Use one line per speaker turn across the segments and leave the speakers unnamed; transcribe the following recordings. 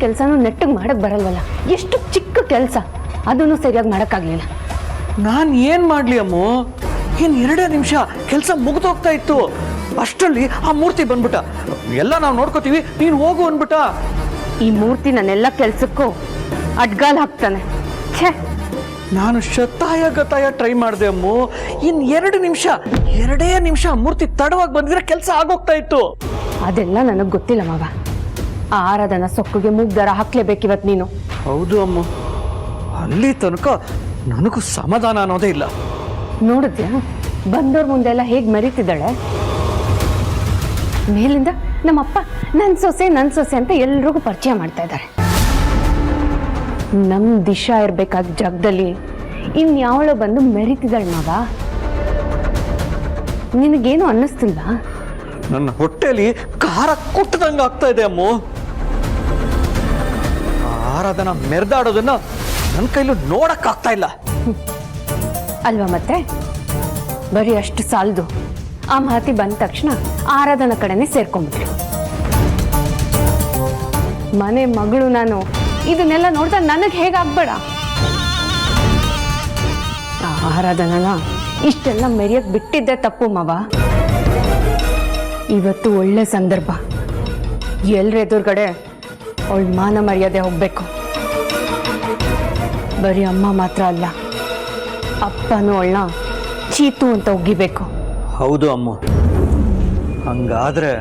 ಕೆಲಸನೂ ನೆಟ್ಟಿಗೆ ಮಾಡಕ್ಕೆ ಬರಲ್ವಲ್ಲ. ಎಷ್ಟು ಚಿಕ್ಕ ಕೆಲಸ ಅದನ್ನು ಸರಿಯಾಗಿ ಮಾಡೋಕ್ಕಾಗಲಿಲ್ಲ.
ನಾನು ಏನು ಮಾಡಲಿ ಅಮ್ಮು? ಇನ್ನು 2 ನಿಮಿಷ ಕೆಲಸ ಮುಗಿದೋಗ್ತಾ ಇತ್ತು. ಅಷ್ಟರಲ್ಲಿ ಆ ಮೂರ್ತಿ ಬಂದ್ಬಿಟ್ಟ. ಎಲ್ಲ ನಾವು ನೋಡ್ಕೋತೀವಿ, ನೀನು ಹೋಗು ಅಂದ್ಬಿಟ್ಟ.
ಈ ಮೂರ್ತಿ ನನ್ನೆಲ್ಲ ಕೆಲಸಕ್ಕೂ ಅಡ್ಗಾಲ್ ಹಾಕ್ತಾನೆ. ಛೇ,
ನಾನು ಶತಾಯ ಗತಾಯ ಟ್ರೈ ಮಾಡಿದೆ ಅಮ್ಮು. ಇನ್ನು 2 ನಿಮಿಷ ಮೂರ್ತಿ ತಡವಾಗಿ ಬಂದಿದ್ರೆ ಕೆಲಸ ಆಗೋಗ್ತಾ ಇತ್ತು.
ಅದೆಲ್ಲ ನನಗೆ ಗೊತ್ತಿಲ್ಲ ಮಗ. ಆ ಆರಾಧನ ಸೊಕ್ಕಿಗೆ ಮೂಗ್ದಾರ ಹಾಕ್ಲೇಬೇಕಿವತ್ತು ನೀನು.
ಹೌದು ಅಮ್ಮು, ಅಲ್ಲಿ ತನಕ ನನಗೂ ಸಮಾಧಾನ ಅನ್ನೋದೇ ಇಲ್ಲ.
ನೋಡಿದ್ಯಾ ಬಂದವ್ರ ಮುಂದೆಲ್ಲ ಹೇಗೆ ಮರೀತಿದ್ದಾಳೆ. ಮೇಲಿಂದ ನಮ್ಮಪ್ಪ ನನ್ನ ಸೊಸೆ ಅಂತ ಎಲ್ರಿಗೂ ಪರಿಚಯ ಮಾಡ್ತಾ ಇದ್ದಾರೆ. ನಮ್ಮ ದಿಶಾ ಇರಬೇಕಾದ ಜಾಗದಲ್ಲಿ ಇನ್ಯಾವಳೋ ಬಂದು ಮೆರೀತಿದ್ದಾಳೆ ಮಗ. ನಿನಗೇನು ಅನ್ನಿಸ್ತಿಲ್ವಾ?
ನನ್ನ ಹೊಟ್ಟೆಲಿ ಖಾರ ಕುಟ್ಟದಂಗೆ ಆಗ್ತಾ ಇದೆ ಅಮ್ಮು. ಆರಾಧನ ಮೆರೆದಾಡೋದನ್ನ ನನ್ನ ಕೈಲೂ ನೋಡಕ್ಕಾಗ್ತಾ ಇಲ್ಲ.
ಅಲ್ವಾ ಮತ್ತೆ? ಬರೀ ಅಷ್ಟು ಸಾಲದು. ಆ ಮಾತಿ ಬಂದ ತಕ್ಷಣ ಆರಾಧನ ಕಡೆನೆ ಸೇರ್ಕೊಂಡ್ಬಿಟ್ರು. ಮನೆ ಮಗಳು ನಾನು ಇದನ್ನೆಲ್ಲ ನೋಡ್ತಾ ನನಗೆ ಹೇಗಾಗ್ಬೇಡ. ಆರಾಧನನ ಇಷ್ಟೆಲ್ಲ ಮೆರಿಯಕ್ ಬಿಟ್ಟಿದ್ದೆ ತಪ್ಪು ಮವ. ಇವತ್ತು ಒಳ್ಳೆ ಸಂದರ್ಭ. ಎಲ್ರ ಎದುರುಗಡೆ ಅವಳ ಮಾನ ಮರ್ಯಾದೆ ಹೋಗ್ಬೇಕು. ಬರೀ ಅಮ್ಮ ಮಾತ್ರ ಅಲ್ಲ, ಅಪ್ಪನೂ ಅವಳನ್ನ ಚೀತು ಅಂತ ಒಗ್ಗಿಬೇಕು.
ಹೌದು ಅಮ್ಮು, ಹಂಗಾದ್ರೆ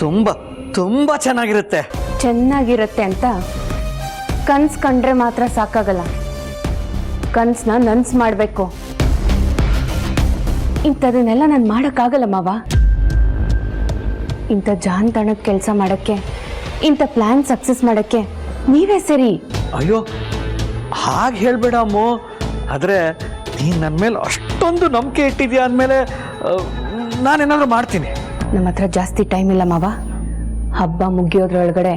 ತುಂಬಾ ತುಂಬಾ ಚೆನ್ನಾಗಿರುತ್ತೆ.
ಚೆನ್ನಾಗಿರುತ್ತೆ ಅಂತ ಕನ್ಸು ಕಂಡ್ರೆ ಮಾತ್ರ ಸಾಕಾಗಲ್ಲ. ಕನ್ಸನ್ನ ನನ್ಸು ಮಾಡಬೇಕು. ಇಂಥದನ್ನೆಲ್ಲ ನಾನು ಮಾಡೋಕ್ಕಾಗಲ್ಲ ಮಾವ. ಇಂಥ ಜಾನ್ತನದ ಕೆಲಸ ಮಾಡೋಕ್ಕೆ, ಇಂಥ ಪ್ಲ್ಯಾನ್ ಸಕ್ಸಸ್ ಮಾಡೋಕ್ಕೆ ನೀವೇ ಸರಿ.
ಅಯ್ಯೋ, ಹಾಗೆ ಹೇಳ್ಬೇಡ ಅಮ್ಮು. ಆದರೆ ನೀನು ನನ್ನ ಮೇಲೆ ಅಷ್ಟೊಂದು ನಂಬಿಕೆ ಇಟ್ಟಿದ್ಯಾ ಅಂದಮೇಲೆ ನಾನೇನಾದರೂ ಮಾಡ್ತೀನಿ.
ನಮ್ಮ ಹತ್ರ ಜಾಸ್ತಿ ಟೈಮ್ ಇಲ್ಲ ಮಾವ. ಹಬ್ಬ ಮುಗಿಯೋದ್ರೊಳಗಡೆ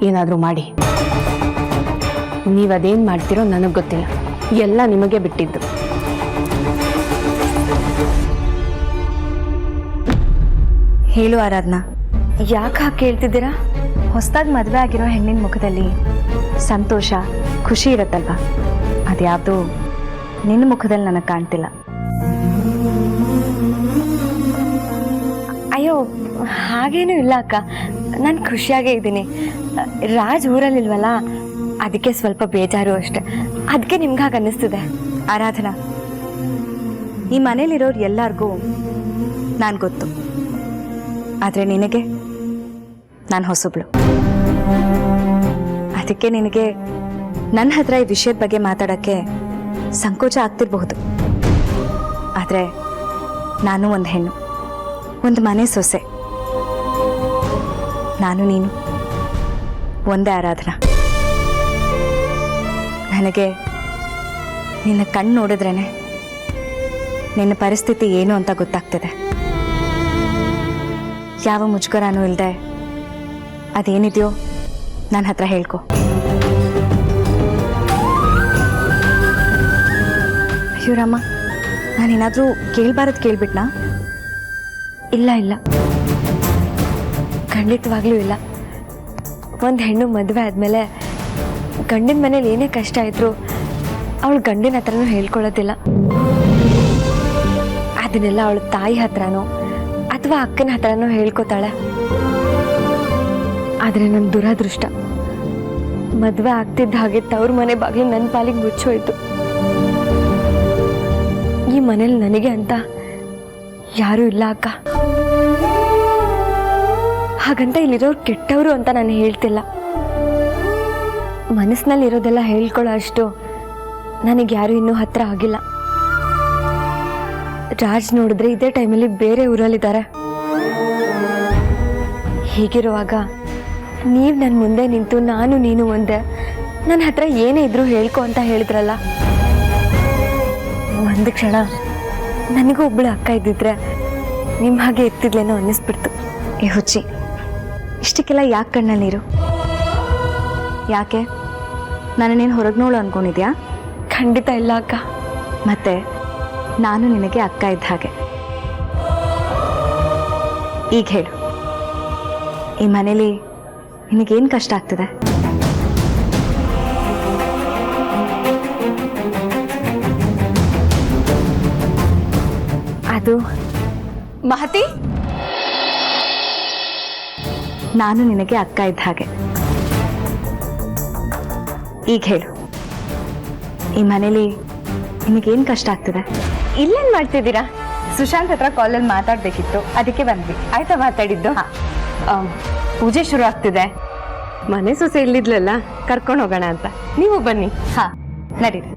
ಏನಾದರೂ ಮಾಡಿ. ನೀವದೇನು ಮಾಡ್ತೀರೋ ನನಗೆ ಗೊತ್ತಿಲ್ಲ. ಎಲ್ಲ ನಿಮಗೆ ಬಿಟ್ಟಿದ್ದು.
ಹೇಳು ಆರಾಧನಾ,
ಯಾಕೆ ಹಾಗೆ ಕೇಳ್ತಿದ್ದೀರಾ?
ಹೊಸದಾಗಿ ಮದುವೆ ಆಗಿರೋ ಹೆಣ್ಣಿನ ಮುಖದಲ್ಲಿ ಸಂತೋಷ, ಖುಷಿ ಇರುತ್ತಲ್ವ, ಅದ್ಯಾವುದು ನಿನ್ನ ಮುಖದಲ್ಲಿ ನನಗೆ ಕಾಣ್ತಿಲ್ಲ.
ಅಯ್ಯೋ, ಹಾಗೇನೂ ಇಲ್ಲ ಅಕ್ಕ. ನಾನು ಖುಷಿಯಾಗೇ ಇದ್ದೀನಿ. ರಾಜ್ ಊರಲ್ಲಿಲ್ವಲ್ಲ, ಅದಕ್ಕೆ ಸ್ವಲ್ಪ ಬೇಜಾರು ಅಷ್ಟೆ. ಅದಕ್ಕೆ ನಿಮ್ಗೆ ಹಾಗೆ ಅನ್ನಿಸ್ತಿದೆ.
ಆರಾಧನಾ, ಈ ಮನೇಲಿರೋರು ಎಲ್ಲರಿಗೂ ನಾನು ಗೊತ್ತು. ಆದರೆ ನಿನಗೆ ನಾನು ಹೊಸಬ್ಳು. ಅದಕ್ಕೆ ನಿನಗೆ ನನ್ನ ಹತ್ರ ಈ ವಿಷಯದ ಬಗ್ಗೆ ಮಾತಾಡೋಕ್ಕೆ ಸಂಕೋಚ ಆಗ್ತಿರಬಹುದು. ಆದರೆ ನಾನು ಒಂದು ಹೆಣ್ಣು, ಒಂದು ಮನೆ ಸೊಸೆ. ನಾನು ನೀನು ಒಂದೇ ಆರಾಧನಾ. ನನಗೆ ನಿನ್ನ ಕಣ್ಣು ನೋಡಿದ್ರೇ ನಿನ್ನ ಪರಿಸ್ಥಿತಿ ಏನು ಅಂತ ಗೊತ್ತಾಗ್ತಿದೆ. ಯಾವ ಮುಜುಗರನೂ ಇಲ್ಲದೆ ಅದೇನಿದೆಯೋ ನನ್ನ ಹತ್ರ ಹೇಳ್ಕೊ. ಅಯ್ಯೋ ರಾಮ, ನಾನೇನಾದರೂ ಕೇಳಬಾರದು ಕೇಳ್ಬಿಟ್ನಾ?
ಇಲ್ಲ, ಖಂಡಿತವಾಗ್ಲೂ ಇಲ್ಲ. ಒಂದು ಹೆಣ್ಣು ಮದುವೆ ಆದಮೇಲೆ ಗಂಡಿನ ಮನೇಲಿ ಏನೇ ಕಷ್ಟ ಇದ್ರೂ ಅವಳು ಗಂಡಿನ ಹತ್ರನೂ ಹೇಳ್ಕೊಳ್ಳೋದಿಲ್ಲ. ಅದನ್ನೆಲ್ಲ ಅವಳ ತಾಯಿ ಹತ್ರನೋ ಅಥವಾ ಅಕ್ಕನ ಹತ್ರನೋ ಹೇಳ್ಕೊತಾಳೆ. ಆದರೆ ನನ್ನ ದುರದೃಷ್ಟ, ಮದುವೆ ಆಗ್ತಿದ್ದ ಹಾಗೆ ತವ್ರ ಮನೆ ಬಾಗಿಲು ನನ್ನ ಪಾಲಿಗೆ ಮುಚ್ಚೋಯ್ತು. ಈ ಮನೇಲಿ ನನಗೆ ಅಂತ ಯಾರೂ ಇಲ್ಲ ಅಕ್ಕ. ಹಾಗಂತ ಇಲ್ಲಿರೋರು ಕೆಟ್ಟವರು ಅಂತ ನಾನು ಹೇಳ್ತಿಲ್ಲ. ಮನಸ್ಸಿನಲ್ಲಿರೋದೆಲ್ಲ ಹೇಳ್ಕೊಳ್ಳೋ ಅಷ್ಟು ನನಗೆ ಯಾರು ಇನ್ನೂ ಹತ್ರ ಆಗಿಲ್ಲ. ರಾಜ್ ನೋಡಿದ್ರೆ ಇದೇ ಟೈಮಲ್ಲಿ ಬೇರೆ ಊರಲ್ಲಿದ್ದಾರೆ. ಹೀಗಿರುವಾಗ ನೀವು ನನ್ನ ಮುಂದೆ ನಿಂತು ನಾನು ನೀನು ಒಂದೇ, ನನ್ನ ಹತ್ರ ಏನೇ ಇದ್ರೂ ಹೇಳ್ಕೊ ಅಂತ ಹೇಳಿದ್ರಲ್ಲ. ಒಂದು ಕ್ಷಣ ನನಗೂ ಒಬ್ಬಳು ಅಕ್ಕ ಇದ್ದಿದ್ರೆ ನಿಮ್ಮ ಹಾಗೆ ಎತ್ತಿದ್ಲೇನೋ ಅನ್ನಿಸ್ಬಿಡ್ತು.
ಏ ಹುಚ್ಚಿ, ಇಷ್ಟಕ್ಕೆಲ್ಲ ಯಾಕೆ ಕಣ್ಣಲ್ಲಿ ನೀರು? ಯಾಕೆ ನನ್ನನ್ನೇನು ಹೊರಗ್ನೋಳು ಅನ್ಕೊಂಡಿದ್ಯಾ?
ಖಂಡಿತ ಇಲ್ಲ ಅಕ್ಕ.
ಮತ್ತೆ ನಾನು ನಿನಗೆ ಅಕ್ಕ ಇದ್ದ ಹಾಗೆ. ಈಗ ಹೇಳು, ಈ ಮನೇಲಿ ನಿನಗೇನು ಕಷ್ಟ ಆಗ್ತಿದೆ?
ಅದು
ಮಹತಿ,
ನಾನು ನಿನಗೆ ಅಕ್ಕ ಇದ್ದ ಹಾಗೆ. ಈಗ ಹೇಳು, ಈ ಮನೇಲಿ ನಿನಗೇನು ಕಷ್ಟ ಆಗ್ತಿದೆ?
ಇಲ್ಲೇನ್ ಮಾಡ್ತಿದ್ದೀರಾ? ಸುಶಾಂತ್ ಹತ್ರ ಕಾಲಲ್ಲಿ ಮಾತಾಡ್ಬೇಕಿತ್ತು, ಅದಕ್ಕೆ ಬಂದ್ವಿ. ಆಯ್ತಾ ಮಾತಾಡಿದ್ದು?
ಪೂಜೆ ಶುರು ಆಗ್ತಿದೆ. ಮನೆ ಸೊಸೆ ಇಲ್ಲಿದ್ಲಲ್ಲ, ಕರ್ಕೊಂಡು ಹೋಗೋಣ ಅಂತ. ನೀವು ಬನ್ನಿ.
ಹಾ, ನಡೀರಿ.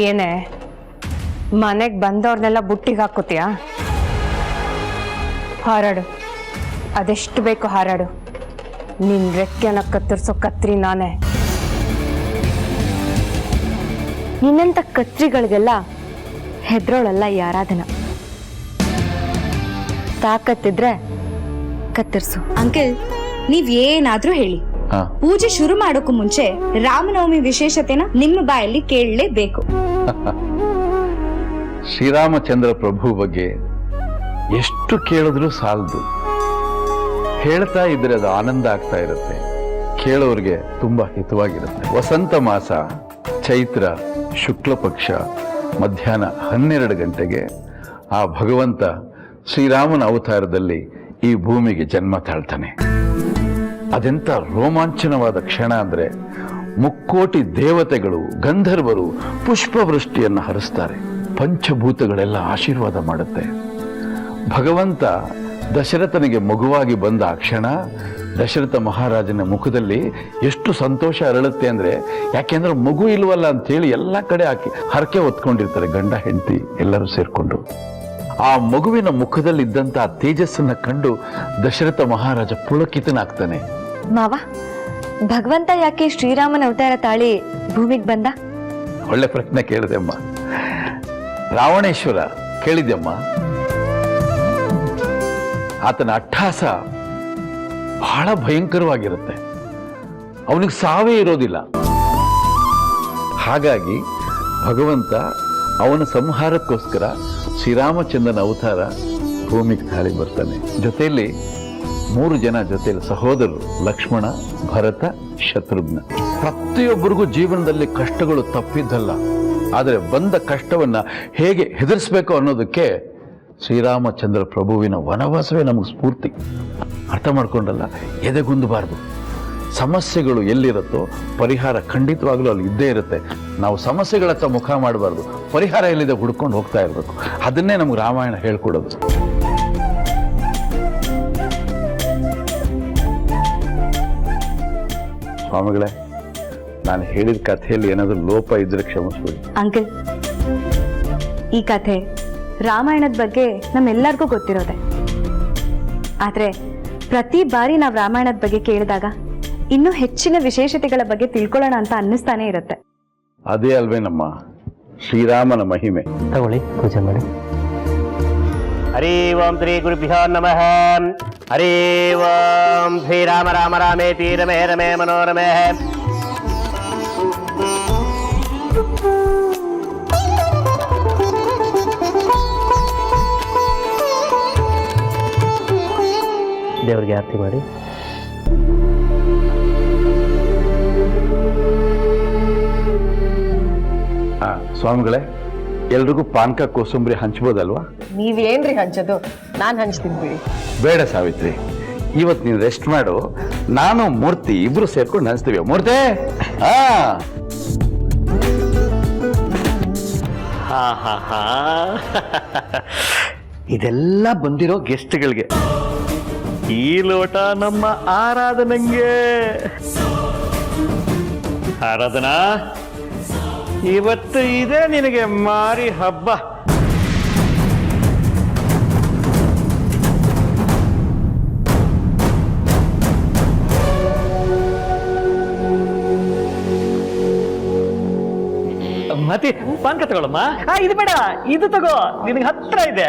ಏನೇ ಮನೆಗೆ ಬಂದವ್ರನ್ನೆಲ್ಲ ಬುಟ್ಟಿಗೆ ಹಾಕೋತೀಯಾ? ಹಾರಾಡು, ಅದೆಷ್ಟು ಬೇಕು ಹಾರಾಡು. ನಿನ್ ರೆಕ್ಕೆನ ಕತ್ತರಿಸೋ ಕತ್ರಿ ನಾನೇ.
ನಿನ್ನಂತ ಕತ್ರಿಗಳಿಗೆಲ್ಲ ಹೆದ್ರೋಳಲ್ಲ ಈ ಆರಾಧನಾ. ತಾಕತ್ತಿದ್ರೆ ಕತ್ತರಿಸು.
ಅಂಕಲ್, ನೀವ್ ಏನಾದ್ರೂ ಹೇಳಿ, ಪೂಜೆ ಶುರು ಮಾಡೋಕ್ಕೂ ಮುಂಚೆ ರಾಮನವಮಿ ವಿಶೇಷತೆನ ನಿಮ್ಮ ಬಾಯಲ್ಲಿ ಕೇಳಲೇಬೇಕು.
ಶ್ರೀರಾಮಚಂದ್ರ ಪ್ರಭು ಬಗ್ಗೆ ಎಷ್ಟು ಕೇಳಿದ್ರೂ ಸಾಲದು. ಹೇಳ್ತಾ ಇದ್ರೆ ಅದು ಆನಂದ ಆಗ್ತಾ ಇರುತ್ತೆ, ಕೇಳೋರಿಗೆ ತುಂಬಾ ಹಿತವಾಗಿರುತ್ತೆ. ವಸಂತ ಮಾಸ, ಚೈತ್ರ ಶುಕ್ಲ ಪಕ್ಷ, ಮಧ್ಯಾಹ್ನ 12 ಗಂಟೆಗೆ ಆ ಭಗವಂತ ಶ್ರೀರಾಮನ ಅವತಾರದಲ್ಲಿ ಈ ಭೂಮಿಗೆ ಜನ್ಮ ತಾಳ್ತಾನೆ. ಅದೆಂತ ರೋಮಾಂಚನವಾದ ಕ್ಷಣ ಅಂದ್ರೆ, ಮುಕ್ಕೋಟಿ ದೇವತೆಗಳು ಗಂಧರ್ವರು ಪುಷ್ಪವೃಷ್ಟಿಯನ್ನು ಹರಿಸ್ತಾರೆ. ಪಂಚಭೂತಗಳೆಲ್ಲ ಆಶೀರ್ವಾದ ಮಾಡುತ್ತೆ. ಭಗವಂತ ದಶರಥನಿಗೆ ಮಗುವಾಗಿ ಬಂದ ಆ ಕ್ಷಣ ದಶರಥ ಮಹಾರಾಜನ ಮುಖದಲ್ಲಿ ಎಷ್ಟು ಸಂತೋಷ ಅರಳುತ್ತೆ ಅಂದ್ರೆ, ಯಾಕೆಂದ್ರೆ ಮಗು ಇಲ್ವಲ್ಲ ಅಂತೇಳಿ ಎಲ್ಲ ಕಡೆ ಹಾಕಿ ಹರಕೆ ಹೊತ್ಕೊಂಡಿರ್ತಾರೆ ಗಂಡ ಹೆಂಡತಿ ಎಲ್ಲರೂ ಸೇರ್ಕೊಂಡು. ಆ ಮಗುವಿನ ಮುಖದಲ್ಲಿ ಇದ್ದಂತ ಆ ತೇಜಸ್ಸನ್ನ ಕಂಡು ದಶರಥ ಮಹಾರಾಜ ಪುಳಕಿತನಾಗ್ತಾನೆ.
ಮಾವ, ಭಗವಂತ ಯಾಕೆ ಶ್ರೀರಾಮನ ಅವತಾರ ತಾಳಿ ಭೂಮಿಗೆ ಬಂದ?
ಒಳ್ಳೆ ಪ್ರಶ್ನೆ ಕೇಳಿದೆ ಅಮ್ಮ. ರಾವಣೇಶ್ವರ ಕೇಳಿದ್ಯಮ್ಮ, ಆತನ ಅಟ್ಟಹಾಸ ಬಹಳ ಭಯಂಕರವಾಗಿರುತ್ತೆ. ಅವನಿಗೆ ಸಾವೇ ಇರೋದಿಲ್ಲ. ಹಾಗಾಗಿ ಭಗವಂತ ಅವನ ಸಂಹಾರಕ್ಕೋಸ್ಕರ ಶ್ರೀರಾಮಚಂದ್ರನ ಅವತಾರ ಭೂಮಿಗೆ ತಾಳಿ ಬರ್ತಾನೆ. ಜೊತೆಯಲ್ಲಿ 3 ಜನ ಜೊತೆಯಲ್ಲಿ ಸಹೋದರರು, ಲಕ್ಷ್ಮಣ, ಭರತ, ಶತ್ರುಘ್ನ. ಪ್ರತಿಯೊಬ್ಬರಿಗೂ ಜೀವನದಲ್ಲಿ ಕಷ್ಟಗಳು ತಪ್ಪಿದ್ದಲ್ಲ, ಆದರೆ ಬಂದ ಕಷ್ಟವನ್ನ ಹೇಗೆ ಹೆದರಿಸ್ಬೇಕು ಅನ್ನೋದಕ್ಕೆ ಶ್ರೀರಾಮಚಂದ್ರ ಪ್ರಭುವಿನ ವನವಾಸವೇ ನಮಗೆ ಸ್ಫೂರ್ತಿ. ಅರ್ಥ ಮಾಡ್ಕೊಂಡಲ್ಲ, ಎದೆಗುಂದಬಾರ್ದು. ಸಮಸ್ಯೆಗಳು ಎಲ್ಲಿರುತ್ತೋ ಪರಿಹಾರ ಖಂಡಿತವಾಗ್ಲೂ ಅಲ್ಲಿ ಇದ್ದೇ ಇರುತ್ತೆ. ನಾವು ಸಮಸ್ಯೆಗಳತ್ತ ಮುಖ ಮಾಡಬಾರ್ದು, ಪರಿಹಾರ ಎಲ್ಲಿದೆ ಹುಡ್ಕೊಂಡು ಹೋಗ್ತಾ ಇರಬೇಕು. ಅದನ್ನೇ ನಮ್ಗೆ ರಾಮಾಯಣ ಹೇಳ್ಕೊಡೋದು. ಸ್ವಾಮಿಗಳೇ, ನಾನು ಹೇಳಿದ ಕಥೆಯಲ್ಲಿ ಏನಾದರೂ ಲೋಪ ಇದ್ರೆ ಕ್ಷಮಿಸ್ಬಿಡಿ.
ಅಂಕಲ್, ಈ ಕಥೆ ರಾಮಾಯಣದ ಬಗ್ಗೆ ನಮ್ಮೆಲ್ಲರಿಗೂ ಗೊತ್ತಿರೋದೆ. ಆದ್ರೆ ಪ್ರತಿ ಬಾರಿ ನಾವು ರಾಮಾಯಣದ ಬಗ್ಗೆ ಕೇಳಿದಾಗ ಇನ್ನೂ ಹೆಚ್ಚಿನ ವಿಶೇಷತೆಗಳ ಬಗ್ಗೆ ತಿಳ್ಕೊಳ್ಳೋಣ ಅಂತ ಅನ್ನಿಸ್ತಾನೆ ಇರುತ್ತೆ.
ಅದೇ ಅಲ್ವೇ ನಮ್ಮ ಶ್ರೀರಾಮನ ಮಹಿಮೆ.
ತಗೊಳ್ಳಿ, ಪೂಜೆ ಮಾಡಿ.
ಹರಿ ಓಂ ಶ್ರೀ ಗುರುಭ್ಯೋ ನಮಃ. ಹರಿ ಓಂ ಶ್ರೀ ರಾಮ ರಾಮ ರಾಮೇತಿ ರಮೇ ರಮೇ ಮನೋರಮೇ. ದೇವರಿಗೆ ಆರತಿ ಮಾಡಿ.
ಸ್ವಾಮಿಗಳೇ, ಎಲ್ರಿಗೂ ಪಾನಕ ಕೋಸಂಬರಿ ಹಂಚ್ಬೋದಲ್ವಾ?
ನೀವೇನ್ರಿ ಹಂಚೋದು? ನಾನು ಹಂಚ್ತೀನಿ ಬಿಡಿ.
ಬೇಡ ಸಾವಿತ್ರಿ, ಇವತ್ತು ನೀನು ರೆಸ್ಟ್ ಮಾಡು. ನಾನು ಮೂರ್ತಿ ಇಬ್ರು ಸೇರ್ಕೊಂಡು ಹಂಚ್ತೀವಿ. ಮೂರ್ತಿ,
ಇದೆಲ್ಲ ಬಂದಿರೋ ಗೆಸ್ಟ್ಗಳಿಗೆ. ಈ ಲೋಟ ನಮ್ಮ ಆರಾಧನಂಗೆ. ಆರಾಧನಾ, ಇವತ್ತು ಇದೆ ನಿನಗೆ ಮಾರಿ ಹಬ್ಬ. ಮತಿ ಪಾನ್ಕ ತಗೊಳಮ್ಮ. ಇದು ಬೇಡ, ಇದು ತಗೋ, ನಿನಗೆ ಹತ್ರ ಇದೆ.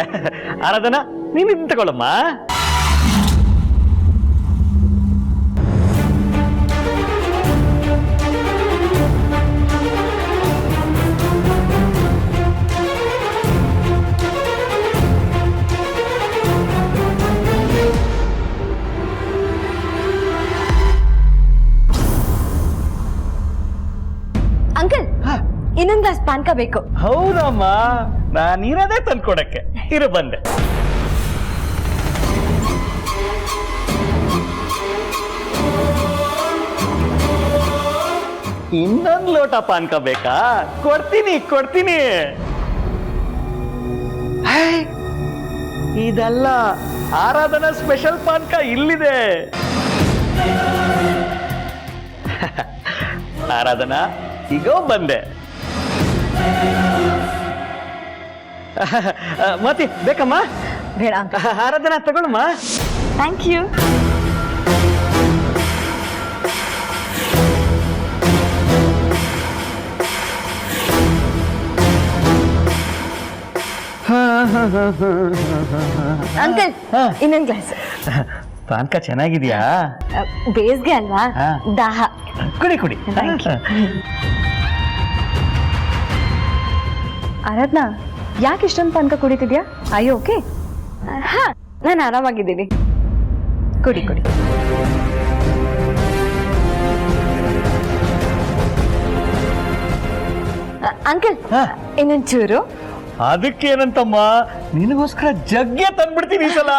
ಆರಾಧನಾ, ನೀನು ಇದು ತಗೊಳಮ್ಮ.
ಇನ್ನೊಂದು ಗ್ಲಾಸ್ ಪಾನ್ಕ ಬೇಕು.
ಹೌದಮ್ಮ, ನಾನಿರೋದೇ ತಂದ್ಕೊಡಕ್ಕೆ. ಇರು ಬಂದೆ. ಇನ್ನೊಂದು ಲೋಟ ಪಾನ್ಕ ಬೇಕಾ? ಕೊಡ್ತೀನಿ. ಇದಲ್ಲ, ಆರಾಧನಾ ಸ್ಪೆಷಲ್ ಪಾನ್ಕ ಇಲ್ಲಿದೆ. ಆರಾಧನಾ, ಈಗೋ ಬಂದೆ. ಮತಿ ಬೇಕಮ್ಮ?
ಬೇಡ.
ಆರಾಧನಾ ತಗೊಳಮ್ಮ.
Thank you. ಅಂಕಲ್, ಇನ್ನೊಂದು ಗ್ಲಾಸ್.
ಪಾನ್ಕ ಚೆನ್ನಾಗಿದ್ಯಾ?
ಬೇಸ್ಗೆ ಅಲ್ವಾ, ದಾಹ.
ಕುಡಿ.
ಆರಾಧನಾ, ಯಾಕೆ ಇಷ್ಟೊಂದು ಪಾನಕ ಕುಡಿತಿದ್ಯಾ? ಅಯ್ಯೋ ಓಕೆ.
ಹಾ, ನಾನು ಆರಾಮಾಗಿದ್ದೀನಿ.
ಕುಡಿ.
ಅಂಕಲ್, ಇನ್ನೊಂದು ಚೂರು.
ಅದಕ್ಕೇನಂತಮ್ಮ, ನಿನಗೋಸ್ಕರ ಜಗ್ಗೆ ತಂದ್ಬಿಡ್ತೀನಿ ಈ ಸಲ.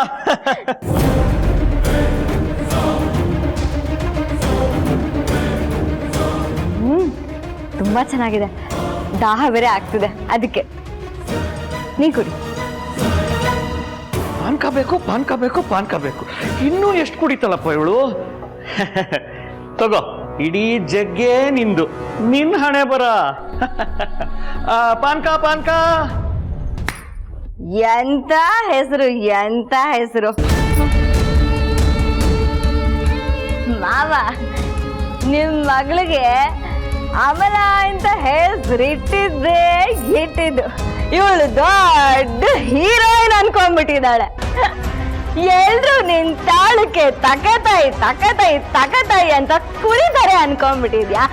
ತುಂಬಾ ಚೆನ್ನಾಗಿದೆ. ದಾಹ ಬೇರೆ ಆಗ್ತಿದೆ, ಅದಕ್ಕೆ. ನೀ ಕುಡಿ.
ಪಾನ್ಕ ಬೇಕು. ಇನ್ನೂ ಎಷ್ಟು ಕುಡಿತಲ್ಲಪ್ಪ ಇವಳು.
ತಗೋ, ಇಡೀ ಜಗ್ಗೆ ನಿಂದು. ನಿನ್ ಹಣೆ ಬರ. ಪಾನ್ಕ.
ಎಂತ ಹೆಸರು ಮಾವ, ನಿಮ್ ಮಗಳಿಗೆ ಅಮಲ ಅಂತ ಹೆಸರಿಟ್ಟಿದ್ದು. ಇವಳು ದೊಡ್ಡ ಹೀರೋಯಿನ್ ಅನ್ಕೊಂಡ್ಬಿಟ್ಟಿದ್ದಾಳೆ. ಎಲ್ರು ನಿನ್ ತಾಳಕ್ಕೆ ತಕತಾಯಿ ಅಂತ ಕುರಿತಾರೆ ಅನ್ಕೊಂಡ್ಬಿಟ್ಟಿದ್ಯಾ?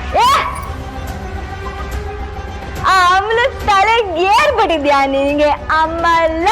ಆ ಅಮಲ ತಲೆಗೆ ಏರ್ಬಿಟ್ಟಿದ್ಯಾ ನಿನಗೆ? ಅಮ್ಮಲ್ಲ